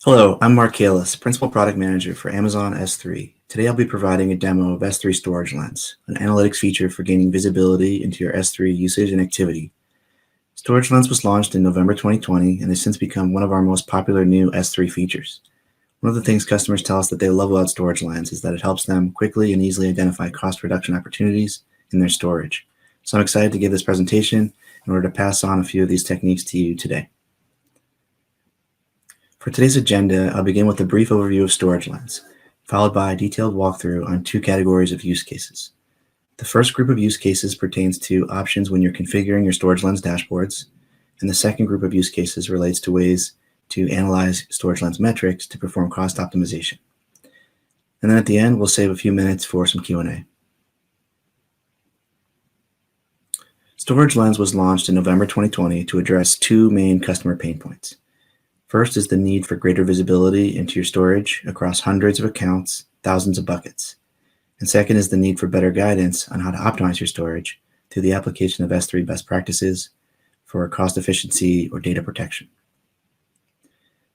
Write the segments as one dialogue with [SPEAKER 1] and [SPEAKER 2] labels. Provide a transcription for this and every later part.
[SPEAKER 1] Hello, I'm Mark Kalis, Principal Product Manager for Amazon S3. Today I'll be providing a demo of S3 Storage Lens, an analytics feature for gaining visibility into your S3 usage and activity. Storage Lens was launched in November 2020 and has since become one of our most popular new S3 features. One of the things customers tell us that they love about Storage Lens is that it helps them quickly and easily identify cost reduction opportunities in their storage. So I'm excited to give this presentation in order to pass on a few of these techniques to you today. For today's agenda, I'll begin with a brief overview of Storage Lens, followed by a detailed walkthrough on two categories of use cases. The first group of use cases pertains to options when you're configuring your Storage Lens dashboards, and the second group of use cases relates to ways to analyze Storage Lens metrics to perform cost optimization. And then at the end, we'll save a few minutes for some Q&A. Storage Lens was launched in November 2020 to address two main customer pain points. First is the need for greater visibility into your storage across hundreds of accounts, thousands of buckets. And second is the need for better guidance on how to optimize your storage through the application of S3 best practices for cost efficiency or data protection.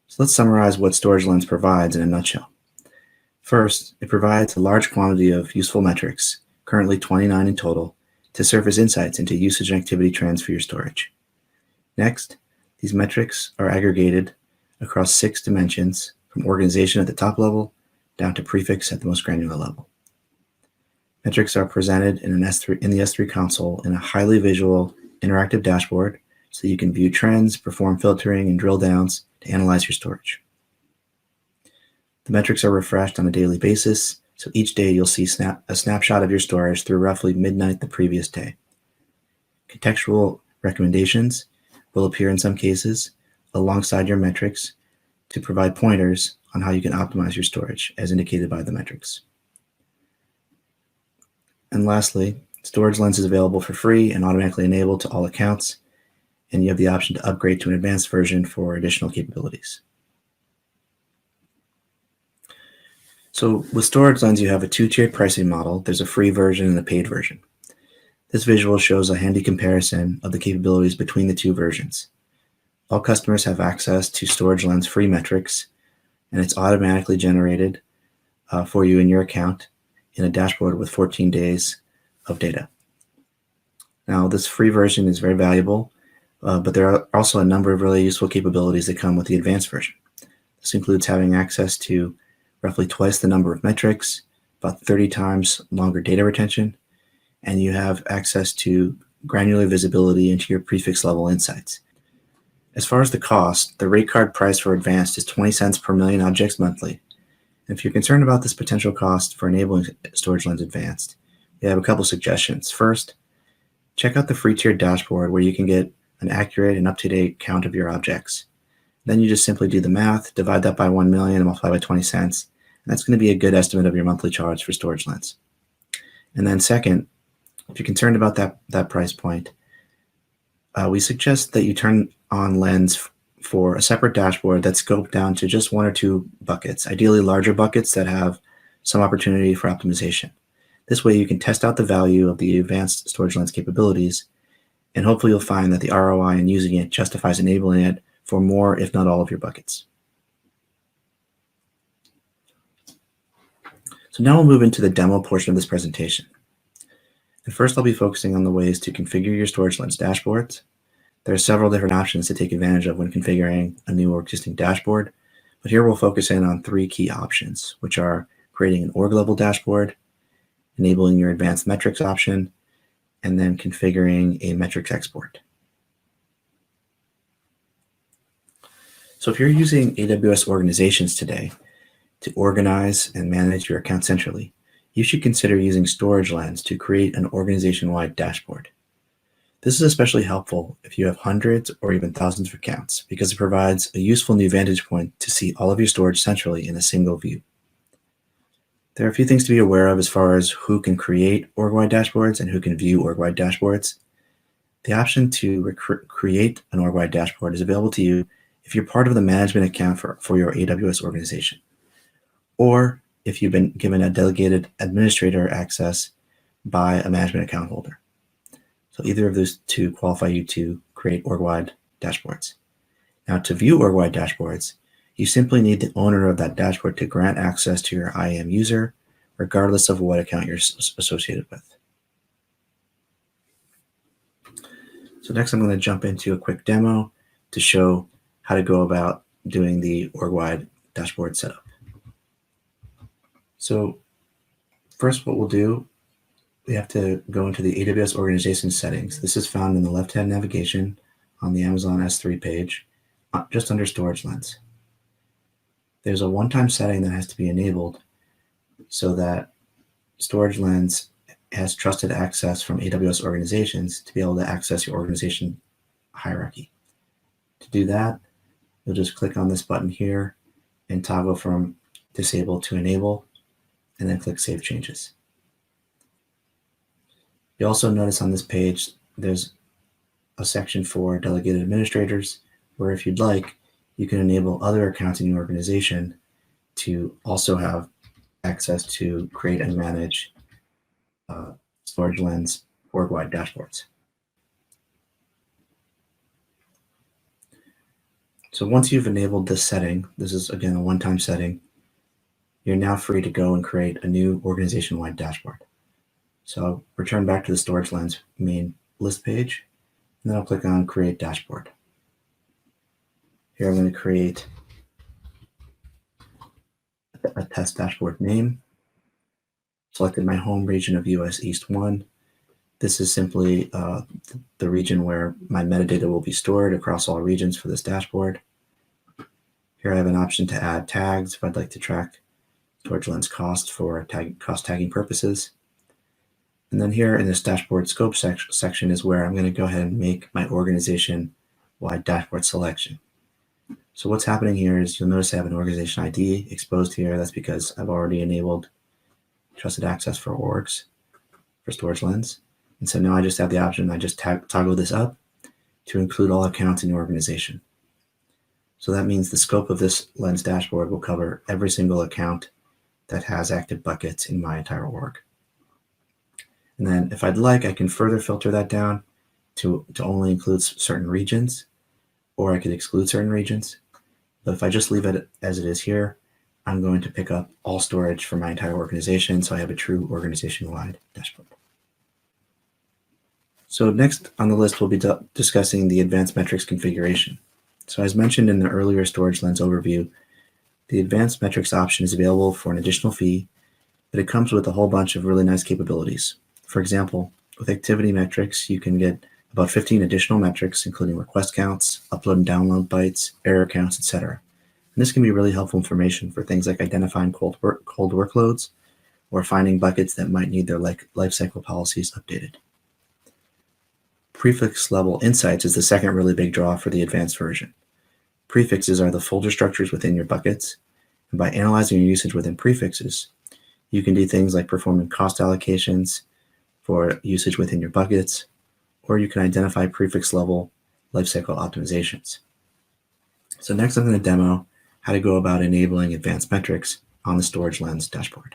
[SPEAKER 1] So let's summarize what Storage Lens provides in a nutshell. First, it provides a large quantity of useful metrics, currently 29 in total, to surface insights into usage and activity trends for your storage. Next, these metrics are aggregated across 6 dimensions, from organization at the top level down to prefix at the most granular level. Metrics are presented in the S3 console in a highly visual, interactive dashboard so that you can view trends, perform filtering, and drill downs to analyze your storage. The metrics are refreshed on a daily basis, so each day you'll see a snapshot of your storage through roughly midnight the previous day. Contextual recommendations will appear in some cases alongside your metrics to provide pointers on how you can optimize your storage as indicated by the metrics. And lastly, Storage Lens is available for free and automatically enabled to all accounts, and you have the option to upgrade to an advanced version for additional capabilities. So with Storage Lens, you have a two-tiered pricing model. There's a free version and a paid version. This visual shows a handy comparison of the capabilities between the two versions. All customers have access to Storage Lens free metrics, and it's automatically generated for you in your account in a dashboard with 14 days of data. Now, this free version is very valuable, but there are also a number of really useful capabilities that come with the advanced version. This includes having access to roughly twice the number of metrics, about 30 times longer data retention, and you have access to granular visibility into your prefix level insights. As far as the cost, the rate card price for advanced is 20 cents per million objects monthly. And if you're concerned about this potential cost for enabling Storage Lens Advanced, we have a couple suggestions. First, check out the free tier dashboard where you can get an accurate and up-to-date count of your objects. Then you just simply do the math, divide that by 1 million, and multiply by 20 cents. And that's going to be a good estimate of your monthly charge for Storage Lens. And then second, if you're concerned about that price point, we suggest that you turn on Lens for a separate dashboard that's scoped down to just 1 or 2 buckets, ideally larger buckets that have some opportunity for optimization. This way you can test out the value of the advanced Storage Lens capabilities, and hopefully you'll find that the ROI in using it justifies enabling it for more, if not all, of your buckets. So now we'll move into the demo portion of this presentation. And first I'll be focusing on the ways to configure your Storage Lens dashboards. There are several different options to take advantage of when configuring a new or existing dashboard, but here we'll focus in on 3 key options, which are creating an org level dashboard, enabling your advanced metrics option, and then configuring a metrics export. So if you're using AWS organizations today to organize and manage your account centrally, you should consider using Storage Lens to create an organization-wide dashboard. This is especially helpful if you have hundreds or even thousands of accounts because it provides a useful new vantage point to see all of your storage centrally in a single view. There are a few things to be aware of as far as who can create org-wide dashboards and who can view org-wide dashboards. The option to create an org-wide dashboard is available to you if you're part of the management account for your AWS organization, or if you've been given a delegated administrator access by a management account holder. So either of those two qualify you to create org-wide dashboards. Now to view org-wide dashboards, You simply need the owner of that dashboard to grant access to your IAM user, regardless of what account you're associated with. So next I'm going to jump into a quick demo to show how to go about doing the org-wide dashboard setup. So first what we'll do, we have to go into the AWS organization settings. This is found in the left-hand navigation on the Amazon S3 page, just under Storage Lens. There's a one-time setting that has to be enabled so that Storage Lens has trusted access from AWS organizations to be able to access your organization hierarchy. To do that, you'll just click on this button here and toggle from disable to enable, and then click Save Changes. You also notice on this page, there's a section for delegated administrators, where if you'd like, you can enable other accounts in your organization to also have access to create and manage Storage Lens org-wide dashboards. So once you've enabled this setting, this is again a one-time setting, you're now free to go and create a new organization-wide dashboard. So I'll return back to the Storage Lens main list page, and then I'll click on Create Dashboard. Here I'm going to create a test dashboard name. Selected my home region of US East 1. This is simply the region where my metadata will be stored across all regions for this dashboard. Here I have an option to add tags if I'd like to track Storage Lens cost for cost tagging purposes. And then here in this dashboard scope section is where I'm going to go ahead and make my organization-wide dashboard selection. So what's happening here is you'll notice I have an organization ID exposed here. That's because I've already enabled trusted access for orgs for Storage Lens. And so now I just have the option, I just toggle this up to include all accounts in your organization. So that means the scope of this Lens dashboard will cover every single account that has active buckets in my entire org. And then if I'd like, I can further filter that down to only include certain regions, or I could exclude certain regions. But if I just leave it as it is here, I'm going to pick up all storage for my entire organization, so I have a true organization-wide dashboard. So next on the list, we'll be discussing the advanced metrics configuration. So as mentioned in the earlier Storage Lens overview, the advanced metrics option is available for an additional fee, but it comes with a whole bunch of really nice capabilities. For example, with activity metrics, you can get about 15 additional metrics, including request counts, upload and download bytes, error counts, etc. And this can be really helpful information for things like identifying cold workloads or finding buckets that might need their lifecycle policies updated. Prefix level insights is the second really big draw for the advanced version. Prefixes are the folder structures within your buckets, and by analyzing your usage within prefixes, you can do things like performing cost allocations for usage within your buckets, or you can identify prefix level lifecycle optimizations. So next I'm going to demo how to go about enabling advanced metrics on the Storage Lens dashboard.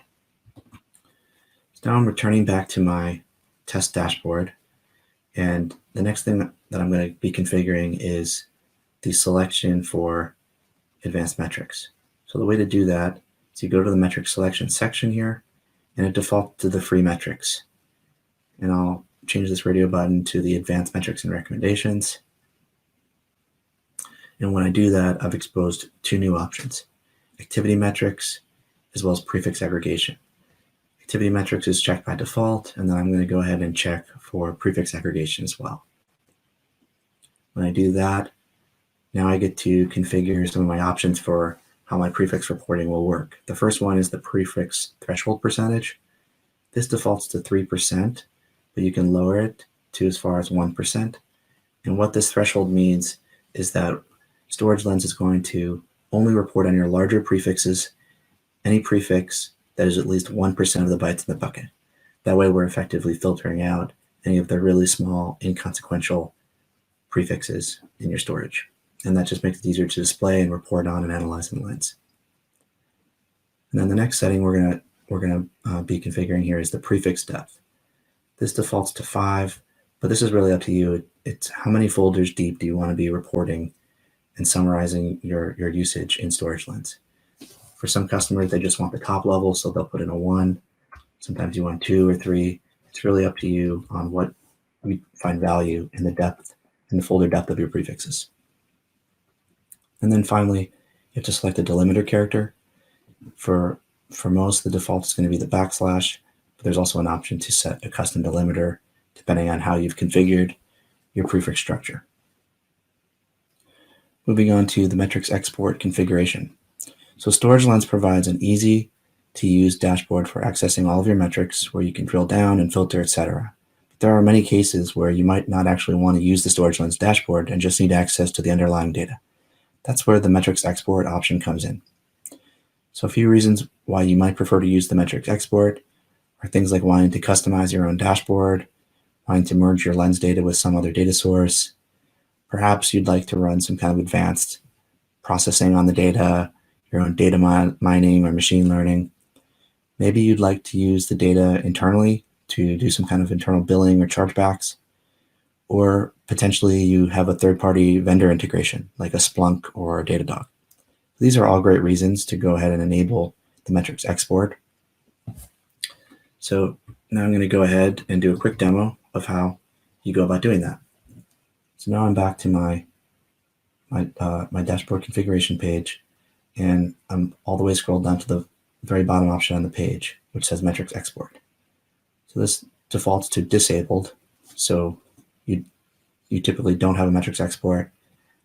[SPEAKER 1] So now I'm returning back to my test dashboard, and the next thing that I'm going to be configuring is the selection for advanced metrics. So the way to do that is you go to the metric selection section here, and it defaults to the free metrics. And I'll change this radio button to the advanced metrics and recommendations. And when I do that, I've exposed two new options, activity metrics, as well as prefix aggregation. Activity metrics is checked by default, and then I'm going to go ahead and check for prefix aggregation as well. When I do that, now I get to configure some of my options for how my prefix reporting will work. The first one is the prefix threshold percentage. This defaults to 3%, but you can lower it to as far as 1%. And what this threshold means is that Storage Lens is going to only report on your larger prefixes, any prefix that is at least 1% of the bytes in the bucket. That way we're effectively filtering out any of the really small, inconsequential prefixes in your storage. And that just makes it easier to display and report on and analyze in Lens. And then the next setting we're gonna be configuring here is the prefix depth. This defaults to 5, but this is really up to you. It's how many folders deep do you want to be reporting and summarizing your usage in Storage Lens. For some customers, they just want the top level, so they'll put in a 1. Sometimes you want 2 or 3. It's really up to you on what you find value in the depth, in the folder depth of your prefixes. And then finally, you have to select a delimiter character. For most, the default is going to be the backslash, but there's also an option to set a custom delimiter depending on how you've configured your prefix structure. Moving on to the metrics export configuration. So Storage Lens provides an easy to use dashboard for accessing all of your metrics where you can drill down and filter, etc. But there are many cases where you might not actually want to use the Storage Lens dashboard and just need access to the underlying data. That's where the metrics export option comes in. So a few reasons why you might prefer to use the metrics export are things like wanting to customize your own dashboard, wanting to merge your Lens data with some other data source. Perhaps you'd like to run some kind of advanced processing on the data, your own data mining or machine learning. Maybe you'd like to use the data internally to do some kind of internal billing or chargebacks. Or potentially you have a third-party vendor integration like a Splunk or a Datadog. These are all great reasons to go ahead and enable the metrics export. So now I'm going to go ahead and do a quick demo of how you go about doing that. So now I'm back to my dashboard configuration page, and I'm all the way scrolled down to the very bottom option on the page, which says metrics export. So this defaults to disabled. So you typically don't have a metrics export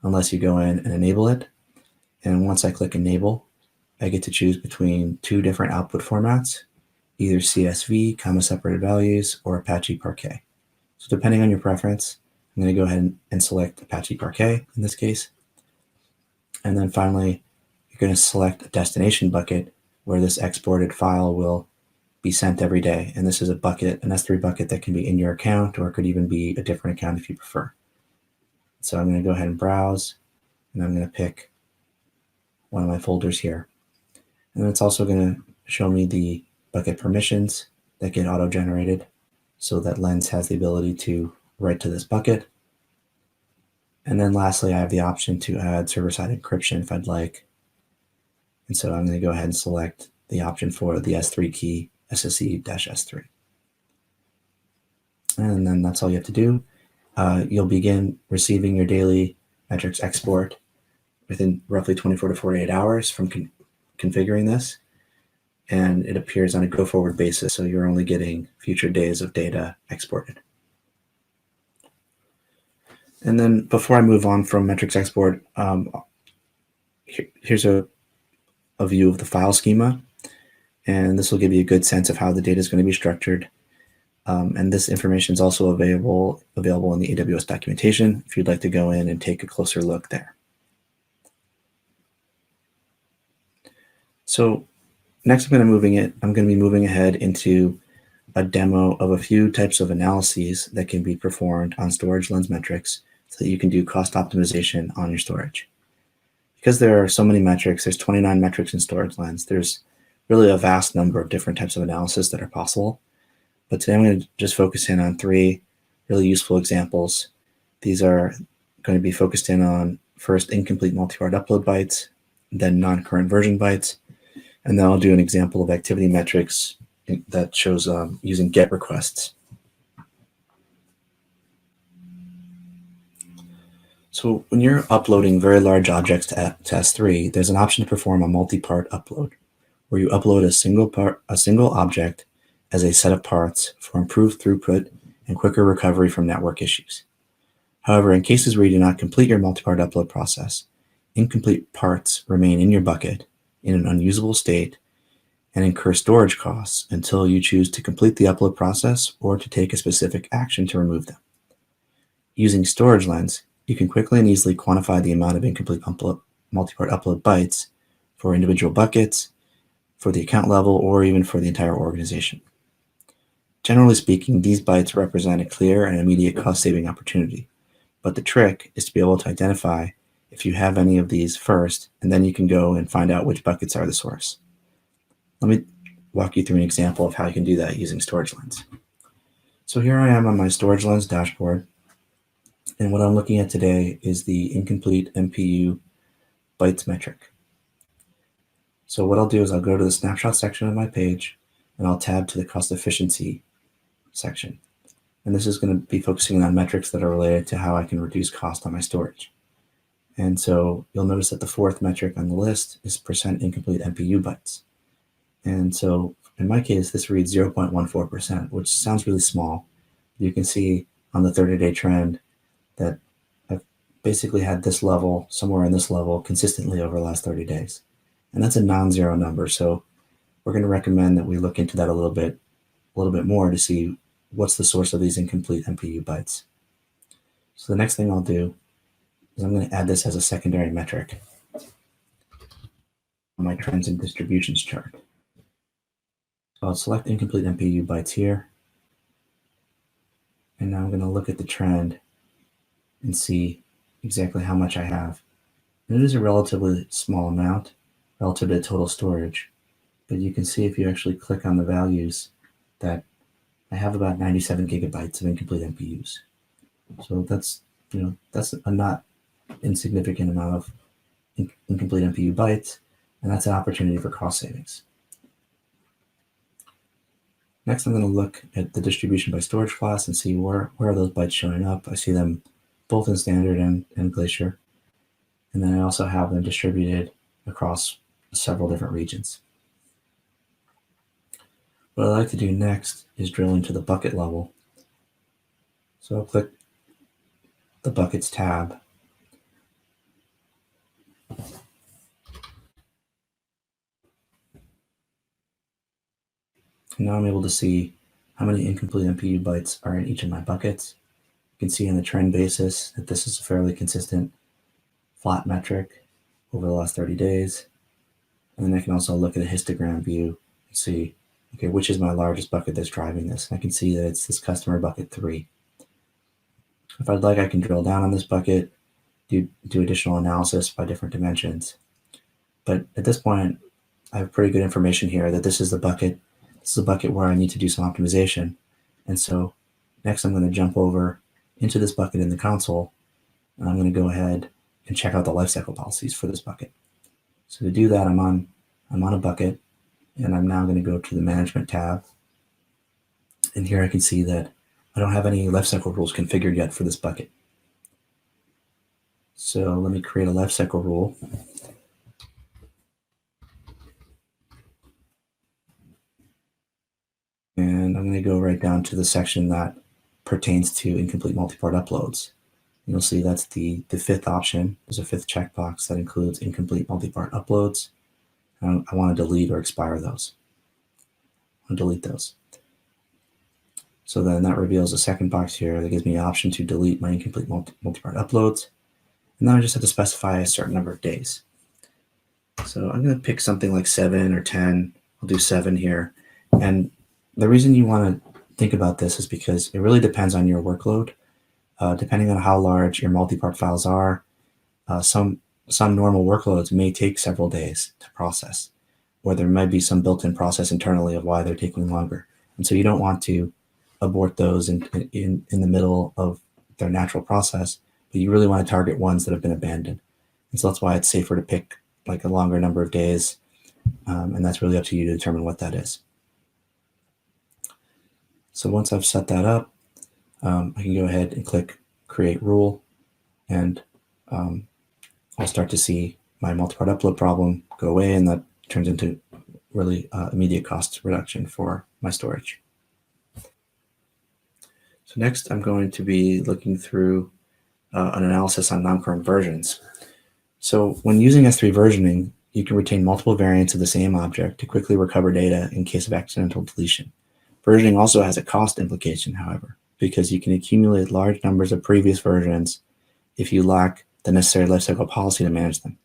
[SPEAKER 1] unless you go in and enable it. And once I click enable, I get to choose between 2 different output formats, either CSV, comma separated values, or Apache Parquet. So depending on your preference, I'm going to go ahead and select Apache Parquet in this case. And then finally, you're going to select a destination bucket where this exported file will be sent every day. And this is a bucket, an S3 bucket that can be in your account, or it could even be a different account if you prefer. So I'm going to go ahead and browse, and I'm going to pick one of my folders here. And then it's also going to show me the bucket permissions that get auto-generated so that Lens has the ability to write to this bucket. And then lastly, I have the option to add server-side encryption if I'd like. And so I'm going to go ahead and select the option for the S3 key, SSE-S3. And then that's all you have to do. You'll begin receiving your daily metrics export within roughly 24 to 48 hours from configuring this. And it appears on a go-forward basis, so you're only getting future days of data exported. And then before I move on from metrics export, here's a view of the file schema. And this will give you a good sense of how the data is going to be structured. And this information is also available in the AWS documentation if you'd like to go in and take a closer look there. So next I'm going to be moving ahead into a demo of a few types of analyses that can be performed on Storage Lens metrics so that you can do cost optimization on your storage. Because there are so many metrics, there's 29 metrics in Storage Lens, there's really a vast number of different types of analysis that are possible. But today I'm going to just focus in on 3 really useful examples. These are going to be focused in on first incomplete multipart upload bytes, then non-current version bytes, and then I'll do an example of activity metrics that shows using GET requests. So when you're uploading very large objects to S3, there's an option to perform a multi-part upload, where you upload a single object as a set of parts for improved throughput and quicker recovery from network issues. However, in cases where you do not complete your multi-part upload process, incomplete parts remain in your bucket in an unusable state and incur storage costs until you choose to complete the upload process or to take a specific action to remove them. Using Storage Lens, you can quickly and easily quantify the amount of incomplete multi-part upload bytes for individual buckets, for the account level, or even for the entire organization. Generally speaking, these bytes represent a clear and immediate cost-saving opportunity, but the trick is to be able to identify if you have any of these first, and then you can go and find out which buckets are the source. Let me walk you through an example of how you can do that using Storage Lens. So here I am on my Storage Lens dashboard, And what I'm looking at today is the incomplete MPU bytes metric. So what I'll do is I'll go to the snapshot section of my page and I'll tab to the cost efficiency section. And this is going to be focusing on metrics that are related to how I can reduce cost on my storage. And so you'll notice that the fourth metric on the list is percent incomplete MPU bytes. And so in my case, this reads 0.14%, which sounds really small. You can see on the 30-day trend that I've basically had this level, somewhere in this level, consistently over the last 30 days. And that's a non-zero number. So we're going to recommend that we look into that a little bit more to see what's the source of these incomplete MPU bytes. So the next thing I'll do is I'm going to add this as a secondary metric on my trends and distributions chart. So I'll select incomplete MPU bytes here. And now I'm going to look at the trend and see exactly how much I have. And it is a relatively small amount relative to total storage. But you can see if you actually click on the values that I have about 97 gigabytes of incomplete MPUs. So that's a not insignificant amount of incomplete MPU bytes, and that's an opportunity for cost savings. Next, I'm going to look at the distribution by storage class and see where are those bytes showing up. I see them both in Standard and Glacier. And then I also have them distributed across several different regions. What I'd like to do next is drill into the bucket level. So I'll click the Buckets tab. And now I'm able to see how many incomplete MPU bytes are in each of my buckets. You can see on the trend basis that this is a fairly consistent flat metric over the last 30 days. And then I can also look at a histogram view and see, okay, which is my largest bucket that's driving this. And I can see that it's this customer bucket 3. If I'd like, I can drill down on this bucket, do additional analysis by different dimensions. But at this point, I have pretty good information here that this is the bucket. This is a bucket where I need to do some optimization. And so next I'm going to jump over into this bucket in the console, and I'm going to go ahead and check out the lifecycle policies for this bucket. So to do that, I'm on a bucket, and I'm now going to go to the management tab. And here I can see that I don't have any lifecycle rules configured yet for this bucket. So let me create a lifecycle rule. And I'm going to go right down to the section that pertains to incomplete multipart uploads. You'll see that's the fifth option. There's a fifth checkbox that includes incomplete multipart uploads. I want to delete or expire those. I'll delete those. So then that reveals a second box here that gives me the option to delete my incomplete multipart uploads. And then I just have to specify a certain number of days. So I'm going to pick something like 7 or 10. I'll do 7 here. And the reason you want to think about this is because it really depends on your workload. Depending on how large your multipart files are, some normal workloads may take several days to process, or there might be some built-in process internally of why they're taking longer. And so you don't want to abort those in the middle of their natural process, but you really want to target ones that have been abandoned. And so that's why it's safer to pick like a longer number of days, and that's really up to you to determine what that is. So once I've set that up, I can go ahead and click Create Rule, and I'll start to see my multipart upload problem go away, and that turns into really immediate cost reduction for my storage. So next, I'm going to be looking through an analysis on non-current versions. So when using S3 versioning, you can retain multiple variants of the same object to quickly recover data in case of accidental deletion. Versioning also has a cost implication, however, because you can accumulate large numbers of previous versions if you lack the necessary lifecycle policy to manage them.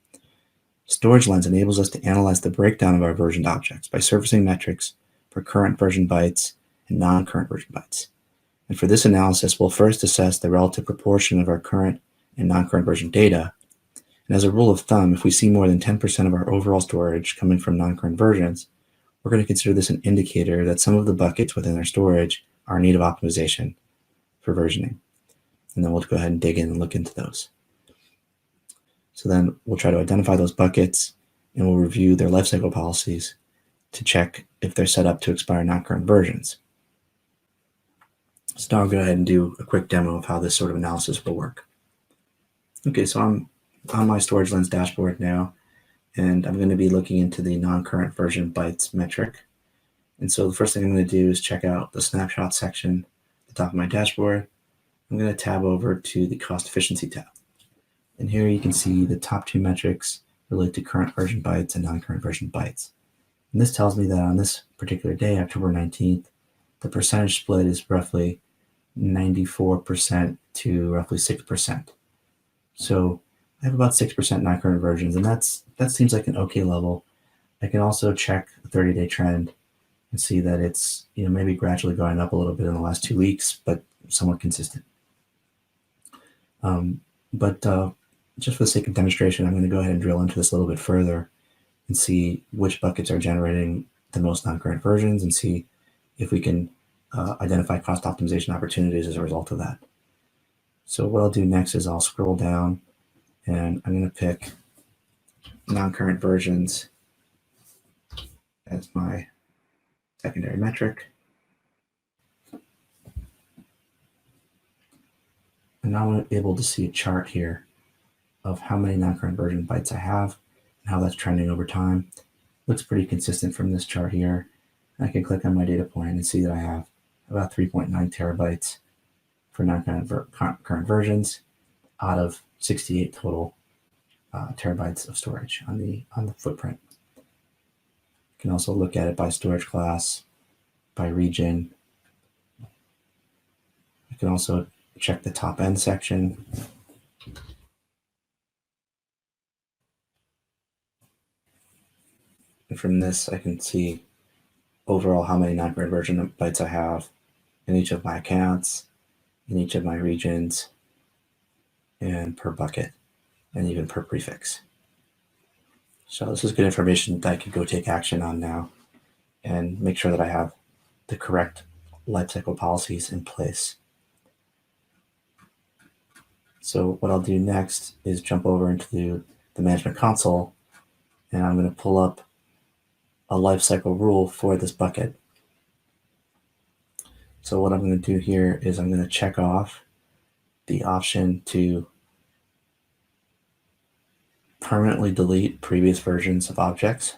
[SPEAKER 1] Storage Lens enables us to analyze the breakdown of our versioned objects by surfacing metrics for current version bytes and non-current version bytes. And for this analysis, we'll first assess the relative proportion of our current and non-current version data. And as a rule of thumb, if we see more than 10% of our overall storage coming from non-current versions, we're going to consider this an indicator that some of the buckets within our storage are in need of optimization for versioning. and then we'll go ahead and dig in and look into those. So then we'll try to identify those buckets, and we'll review their lifecycle policies to check if they're set up to expire non-current versions. So now I'll go ahead and do a quick demo of how this sort of analysis will work. Okay, so I'm on my Storage Lens dashboard now, and I'm going to be looking into the non-current version bytes metric. And so the first thing I'm going to do is check out the snapshot section at the top of my dashboard. I'm going to tab over to the cost efficiency tab. And here you can see the top two metrics relate to current version bytes and non-current version bytes. And this tells me that on this particular day, October 19th, the percentage split is roughly 94% to roughly 6%. So I have about 6% non-current versions, and that seems like an okay level. I can also check the 30-day trend and see that it's maybe gradually going up a little bit in the last 2 weeks, but somewhat consistent. Just for the sake of demonstration, I'm going to go ahead and drill into this a little bit further and see which buckets are generating the most non-current versions and see if we can identify cost optimization opportunities as a result of that. So what I'll do next is I'll scroll down and I'm going to pick non-current versions as my secondary metric. And now I'm able to see a chart here of how many non-current version bytes I have and how that's trending over time. Looks pretty consistent from this chart here. I can click on my data point and see that I have about 3.9 terabytes for non-current versions out of 68 total terabytes of storage on the footprint. You can also look at it by storage class, by region. I can also check the top end section. And from this, I can see overall how many non-current version bytes I have in each of my accounts, in each of my regions, and per bucket, and even per prefix. So this is good information that I could go take action on now and make sure that I have the correct lifecycle policies in place. So what I'll do next is jump over into the management console, and I'm going to pull up a lifecycle rule for this bucket. So what I'm going to do here is I'm going to check off the option to permanently delete previous versions of objects.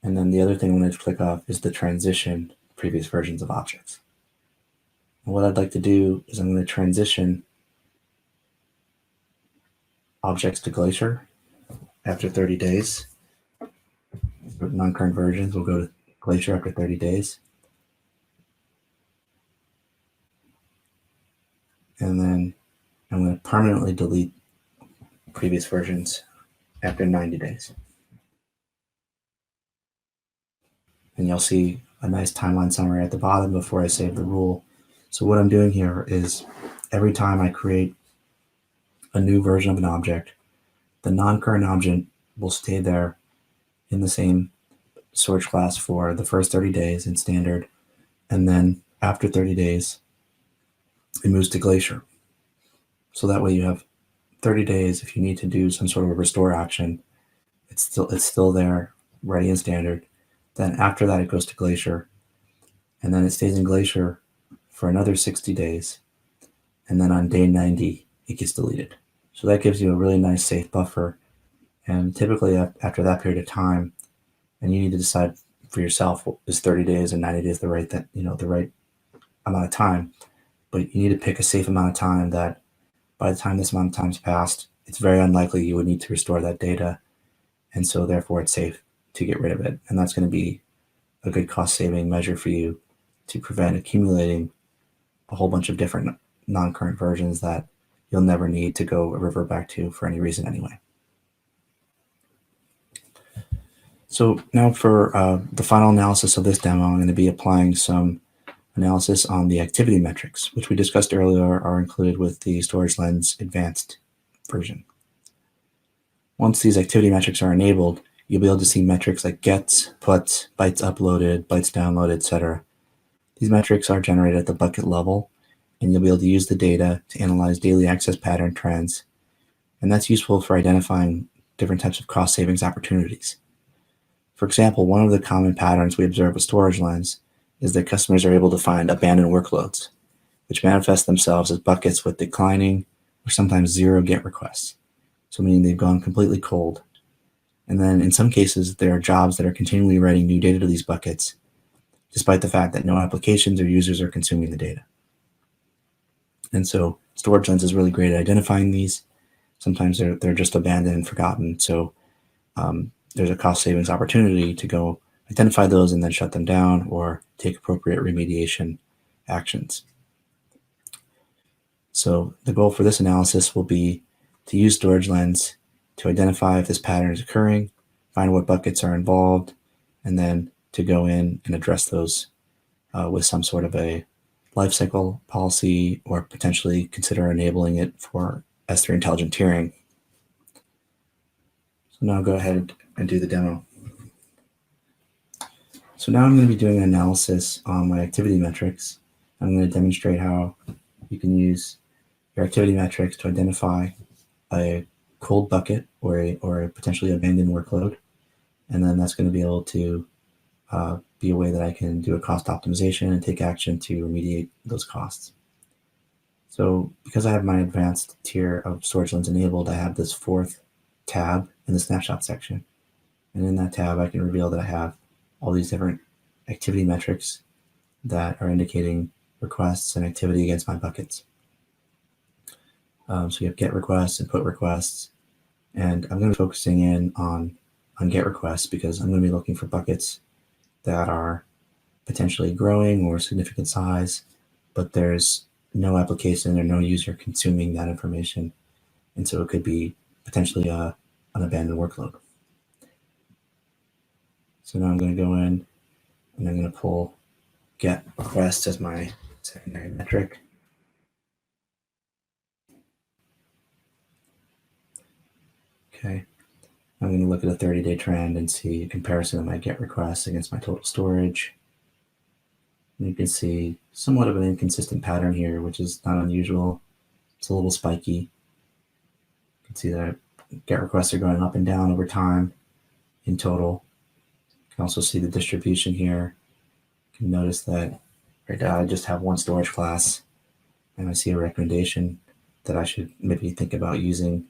[SPEAKER 1] And then the other thing I'm going to click off is the transition previous versions of objects. And what I'd like to do is I'm going to transition objects to Glacier after 30 days. Non-current versions will go to Glacier after 30 days. And then I'm going to permanently delete previous versions after 90 days. And you'll see a nice timeline summary at the bottom before I save the rule. So what I'm doing here is every time I create a new version of an object, the non-current object will stay there in the same storage class for the first 30 days in standard. And then after 30 days, it moves to Glacier. So that way you have 30 days if you need to do some sort of a restore action. It's still there, ready in standard. Then after that, it goes to Glacier. And then it stays in Glacier for another 60 days. And then on day 90, it gets deleted. So that gives you a really nice safe buffer. And typically after that period of time, and you need to decide for yourself, is 30 days and 90 days the right amount of time. But you need to pick a safe amount of time that by the time this amount of time's passed, it's very unlikely you would need to restore that data. And so therefore it's safe to get rid of it. And that's going to be a good cost saving measure for you to prevent accumulating a whole bunch of different non-current versions that you'll never need to go revert back to for any reason anyway. So now for the final analysis of this demo, I'm going to be applying some analysis on the activity metrics, which we discussed earlier are included with the Storage Lens Advanced version. Once these activity metrics are enabled, you'll be able to see metrics like gets, puts, bytes uploaded, bytes downloaded, etc. These metrics are generated at the bucket level, and you'll be able to use the data to analyze daily access pattern trends. And that's useful for identifying different types of cost savings opportunities. For example, one of the common patterns we observe with Storage Lens is that customers are able to find abandoned workloads, which manifest themselves as buckets with declining or sometimes zero GET requests. So meaning they've gone completely cold. And then in some cases, there are jobs that are continually writing new data to these buckets, despite the fact that no applications or users are consuming the data. And so Storage Lens is really great at identifying these. Sometimes they're just abandoned and forgotten. So there's a cost savings opportunity to go identify those and then shut them down or take appropriate remediation actions. So the goal for this analysis will be to use Storage Lens to identify if this pattern is occurring, find what buckets are involved, and then to go in and address those with some sort of a lifecycle policy or potentially consider enabling it for S3 intelligent tiering. So now I'll go ahead and do the demo. So now I'm going to be doing an analysis on my activity metrics. I'm going to demonstrate how you can use your activity metrics to identify a cold bucket or a potentially abandoned workload. And then that's going to be able to be a way that I can do a cost optimization and take action to remediate those costs. So because I have my advanced tier of Storage Lens enabled, I have this fourth tab in the snapshot section. And in that tab, I can reveal that I have all these different activity metrics that are indicating requests and activity against my buckets. So you have GET requests and PUT requests. And I'm going to be focusing in on GET requests because I'm going to be looking for buckets that are potentially growing or significant size, but there's no application or no user consuming that information. And so it could be potentially an abandoned workload. So now I'm going to go in and I'm going to pull GET requests as my secondary metric. Okay. I'm going to look at a 30-day trend and see a comparison of my GET requests against my total storage. And you can see somewhat of an inconsistent pattern here, which is not unusual. It's a little spiky. You can see that GET requests are going up and down over time in total. You can also see the distribution here. You can notice that right now I just have one storage class, and I see a recommendation that I should maybe think about using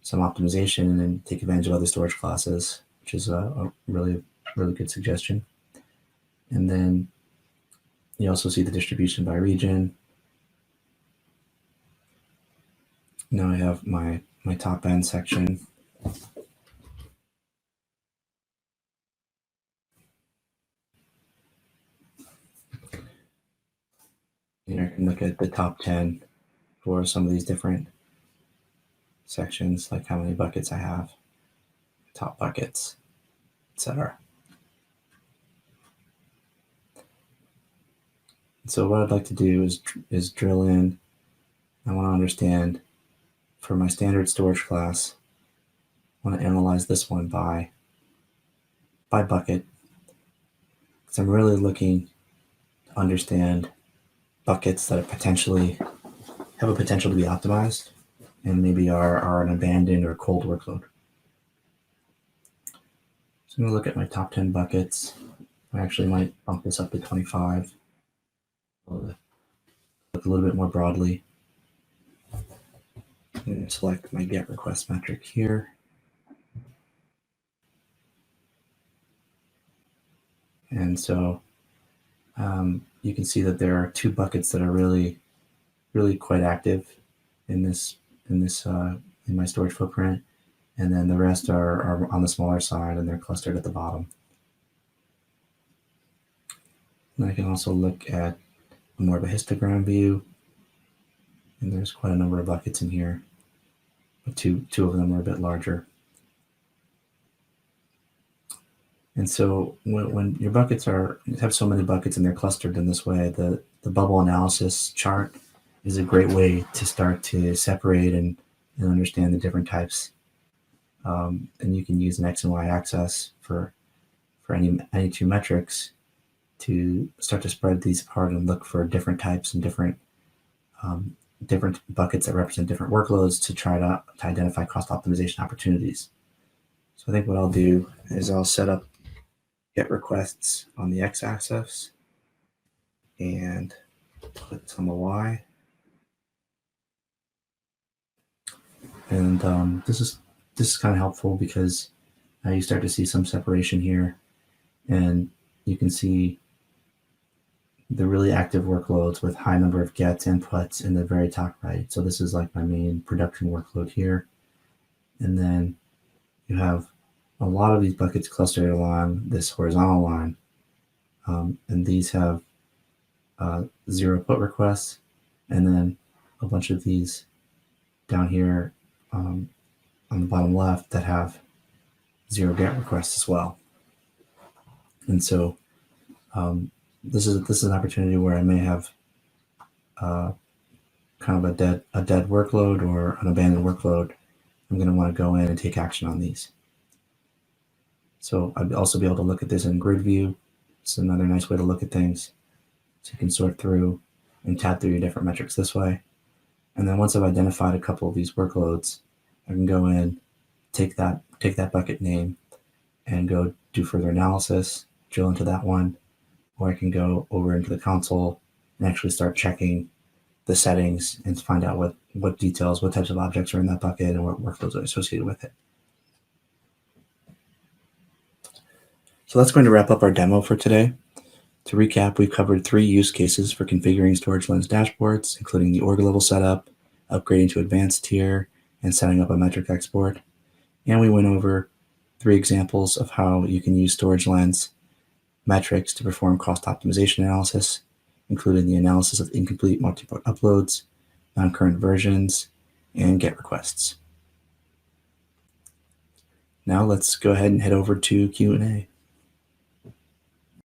[SPEAKER 1] some optimization and take advantage of other storage classes, which is a really good suggestion. And then you also see the distribution by region. Now I have my top end section. And I can look at the top 10 for some of these different sections, like how many buckets I have, top buckets, etc. So what I'd like to do is drill in. I want to understand for my standard storage class, I want to analyze this one by bucket, because I'm really looking to understand buckets that have a potential to be optimized and maybe are an abandoned or cold workload. So I'm going to look at my top 10 buckets. I actually might bump this up to 25. Look a little bit more broadly. I'm going to select my GET request metric here. And so you can see that there are two buckets that are really quite active in my storage footprint, and then the rest are on the smaller side and they're clustered at the bottom. And I can also look at more of a histogram view, and there's quite a number of buckets in here, but two of them are a bit larger. And so when your buckets have so many buckets and they're clustered in this way, the bubble analysis chart is a great way to start to separate and understand the different types. And you can use an X and Y axis for any two metrics to start to spread these apart and look for different types and different different buckets that represent different workloads to try to identify cost optimization opportunities. So I think what I'll do is I'll set up get requests on the x-axis and put some y. And this is kind of helpful because now you start to see some separation here, and you can see the really active workloads with high number of gets inputs in the very top right. So this is like my main production workload here. And then you have a lot of these buckets clustered along this horizontal line. And these have 0 put requests, and then a bunch of these down here on the bottom left that have 0 get requests as well. And so this is an opportunity where I may have kind of a dead workload or an abandoned workload. I'm going to want to go in and take action on these. So I'd also be able to look at this in grid view. It's another nice way to look at things. So you can sort through and tab through your different metrics this way. And then once I've identified a couple of these workloads, I can go in, take that bucket name and go do further analysis, drill into that one, or I can go over into the console and actually start checking the settings and find out what details, what types of objects are in that bucket and what workloads are associated with it. So that's going to wrap up our demo for today. To recap, we've covered 3 use cases for configuring storage lens dashboards, including the org level setup, upgrading to advanced tier, and setting up a metric export. And we went over 3 examples of how you can use storage lens metrics to perform cost optimization analysis, including the analysis of incomplete multipart uploads, non-current versions, and GET requests. Now let's go ahead and head over to Q&A.